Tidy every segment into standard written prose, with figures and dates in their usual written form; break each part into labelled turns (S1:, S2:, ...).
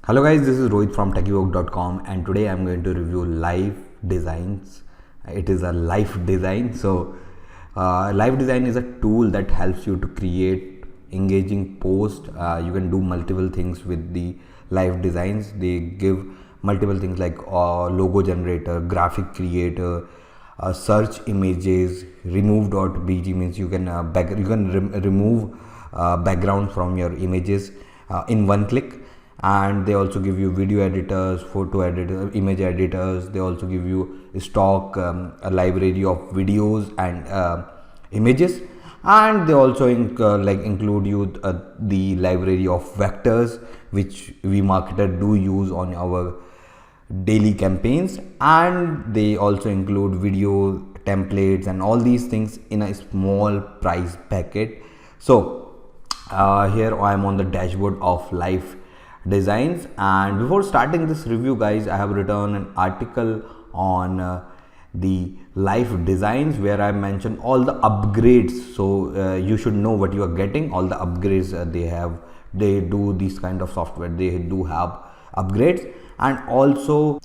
S1: Hello guys, this is Rohit from techiework.com and today I'm going to review LifeDesigns. It is a life design. LifeDesign is a tool that helps you to create engaging posts. You can do multiple things with the LifeDesigns. They give multiple things like logo generator, graphic creator, search images, remove.bg means you can remove background from your images in one click. And they also give you video editors, photo editors, image editors. They also give you stock a library of videos and images, and they also include you the library of vectors which we marketer do use on our daily campaigns. And they also include video templates and all these things in a small price packet. Here I am on the dashboard of LifeDesigns, and before starting this review guys, I have written an article on the LifeDesigns where I mentioned all the upgrades, so you should know what you are getting. All the upgrades they do this kind of software, they do have upgrades, and also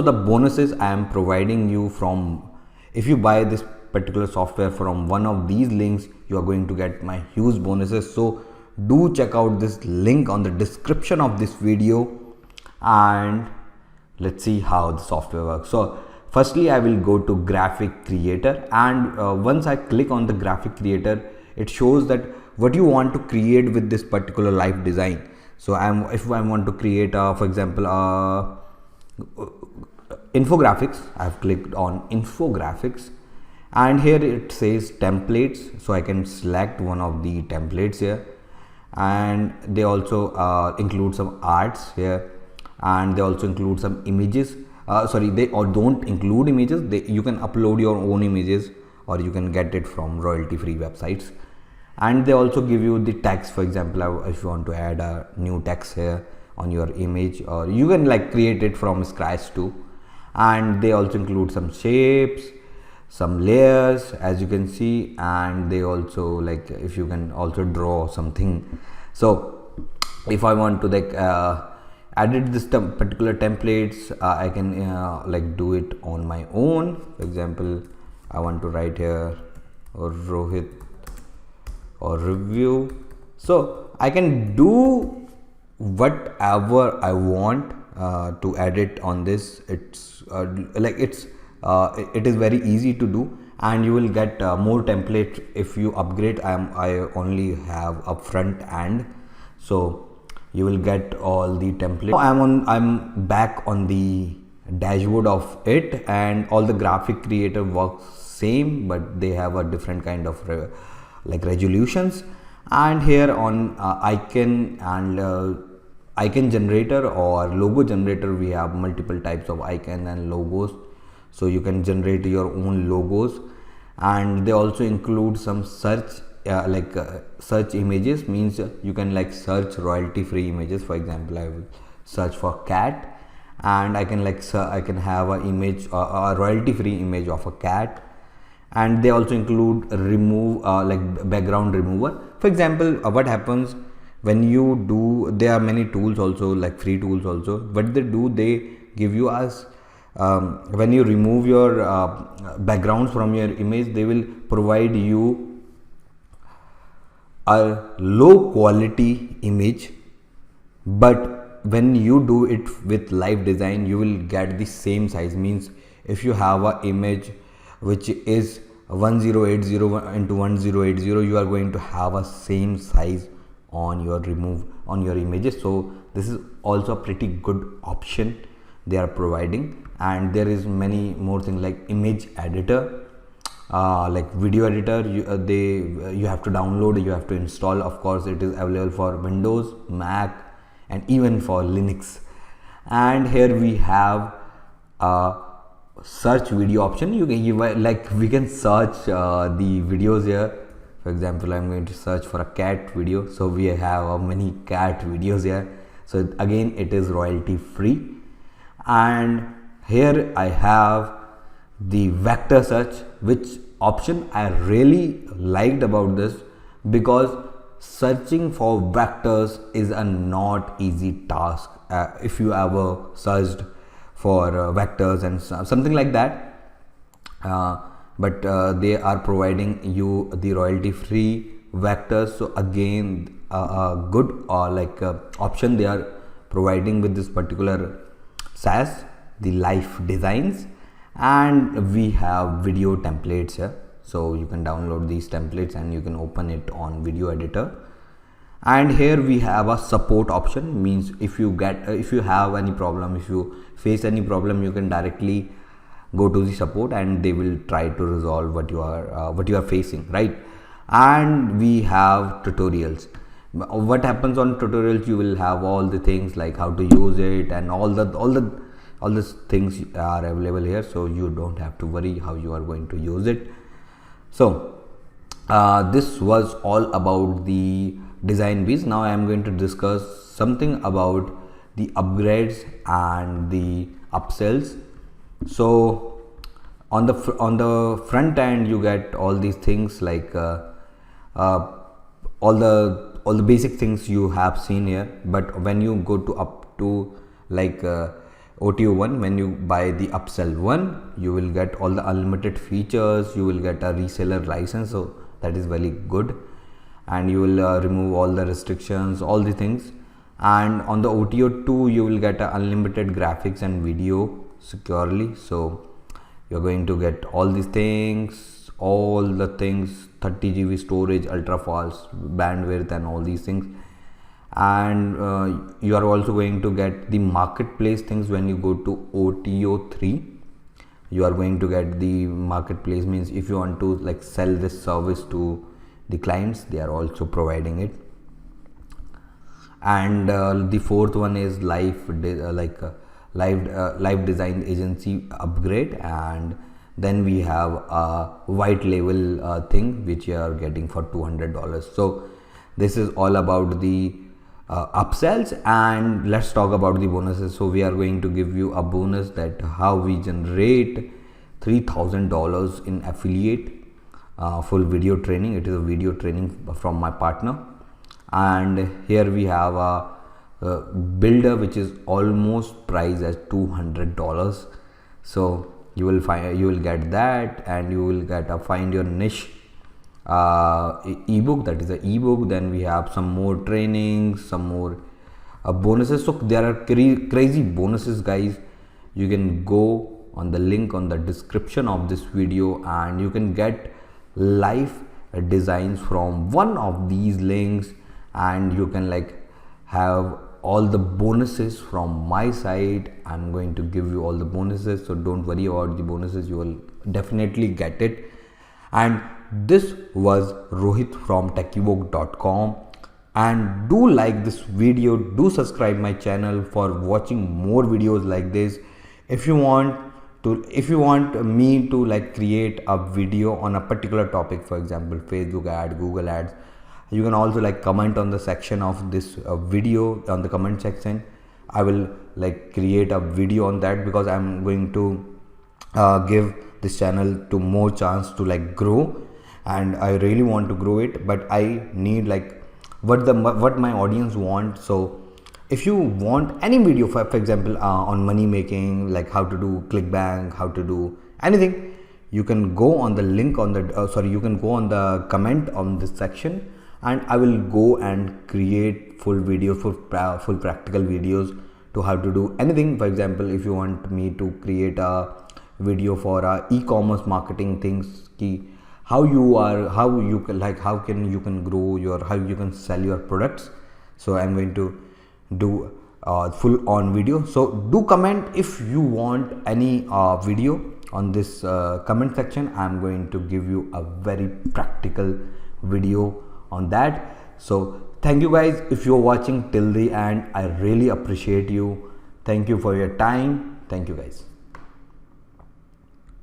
S1: the bonuses I am providing you from. If you buy this particular software from one of these links, you are going to get my huge bonuses. So do check out this link on the description of this video, and let's see how the software works. So firstly I will go to graphic creator, and once I click on the graphic creator, it shows that what you want to create with this particular LifeDesign. So if I want to create for example infographics, I have clicked on infographics, and here it says templates, so I can select one of the templates here. And they also include some arts here, and they also include some images. They don't include images. You can upload your own images, or you can get it from royalty free websites. And they also give you the text. For example, if you want to add a new text here on your image, or you can create it from scratch too. And they also include some shapes, some layers, as you can see, and they also if you can also draw something. So if I want to edit this particular templates, I can do it on my own. For example, I want to write here or Rohit or review, so I can do whatever I want to edit on this. It is very easy to do, and you will get more templates if you upgrade. I only have a front end, so you will get all the templates. I'm back on the dashboard of it, and all the graphic creator works same, but they have a different kind of resolutions. And here on icon and icon generator or logo generator, we have multiple types of icon and logos, so you can generate your own logos. And they also include some search search images, means you can search royalty free images. For example, I will search for cat, and I can I can have an image, a royalty free image of a cat. And they also include remove background remover. For example, what happens when you do, there are many tools also, free tools also. What they do, they give you as when you remove your backgrounds from your image, they will provide you a low quality image. But when you do it with LifeDesign, you will get the same size. Means if you have an image which is 1080 into 1080, you are going to have a same size on your images. So this is also a pretty good option they are providing. And there is many more things like image editor, video editor. You have to download, you have to install. Of course, it is available for Windows, Mac, and even for Linux. And here we have search video option. We can search the videos here. For example, I'm going to search for a cat video, so we have many cat videos here. So again, it is royalty free. And here I have the vector search, which option I really liked about this, because searching for vectors is a not easy task. If you ever searched for vectors and something like that, but they are providing you the royalty free vectors. So again, a good option they are providing with this particular SaaS, the LifeDesigns. And we have video templates here, so you can download these templates and you can open it on video editor. And here we have a support option, means if you have any problem, if you face any problem, you can directly go to the support and they will try to resolve what you are facing, right? And we have tutorials. What happens on tutorials, you will have all the things like how to use it, and all these things are available here, so you don't have to worry how you are going to use it. So this was all about the design piece. Now I am going to discuss something about the upgrades and the upsells. So on the front end, you get all these things like all the basic things you have seen here. But when you go to up to like OTO 1, when you buy the upsell 1, you will get all the unlimited features, you will get a reseller license, so that is very good, and you will remove all the restrictions, all the things. And on the OTO 2, you will get unlimited graphics and video securely, so you're going to get all these things, 30 GB storage, ultra fast bandwidth and all these things. And you are also going to get the marketplace things. When you go to OTO 3, you are going to get the marketplace, means if you want to like sell this service to the clients, they are also providing it. And the fourth one is LifeDesign agency upgrade, and then we have a white label thing which you are getting for $200. So this is all about the upsells. And let's talk about the bonuses. So we are going to give you a bonus, that how we generate $3,000 in affiliate full video training. It is a video training from my partner. And here we have a builder which is almost priced as $200. So you will get that, and you will get a find your niche ebook, that is the ebook. Then we have some more trainings, some more bonuses. So there are crazy bonuses, guys. You can go on the link on the description of this video and you can get LifeDesigns from one of these links, and you can like have all the bonuses from my side. I'm going to give you all the bonuses, so don't worry about the bonuses, you will definitely get it. And this was Rohit from techivoke.com, and do like this video, do subscribe my channel for watching more videos like this. If you want me to like create a video on a particular topic, for example Facebook ad, Google ads, you can also like comment on the section of this video, on the comment section. I will like create a video on that, because I'm going to give this channel to more chance to like grow, and I really want to grow it, but I need like what my audience want. So if you want any video, for example on money making, like how to do ClickBank, how to do anything, you can go on the link on the you can go on the comment on this section, and I will go and create full video, full practical videos to how to do anything. For example, if you want me to create a video for e-commerce marketing things, how you can grow your, how you can sell your products. So I'm going to do full on video. So do comment if you want any video on this comment section. I'm going to give you a very practical video on that. So thank you guys, if you're watching till the end, I really appreciate you. Thank you for your time. Thank you guys.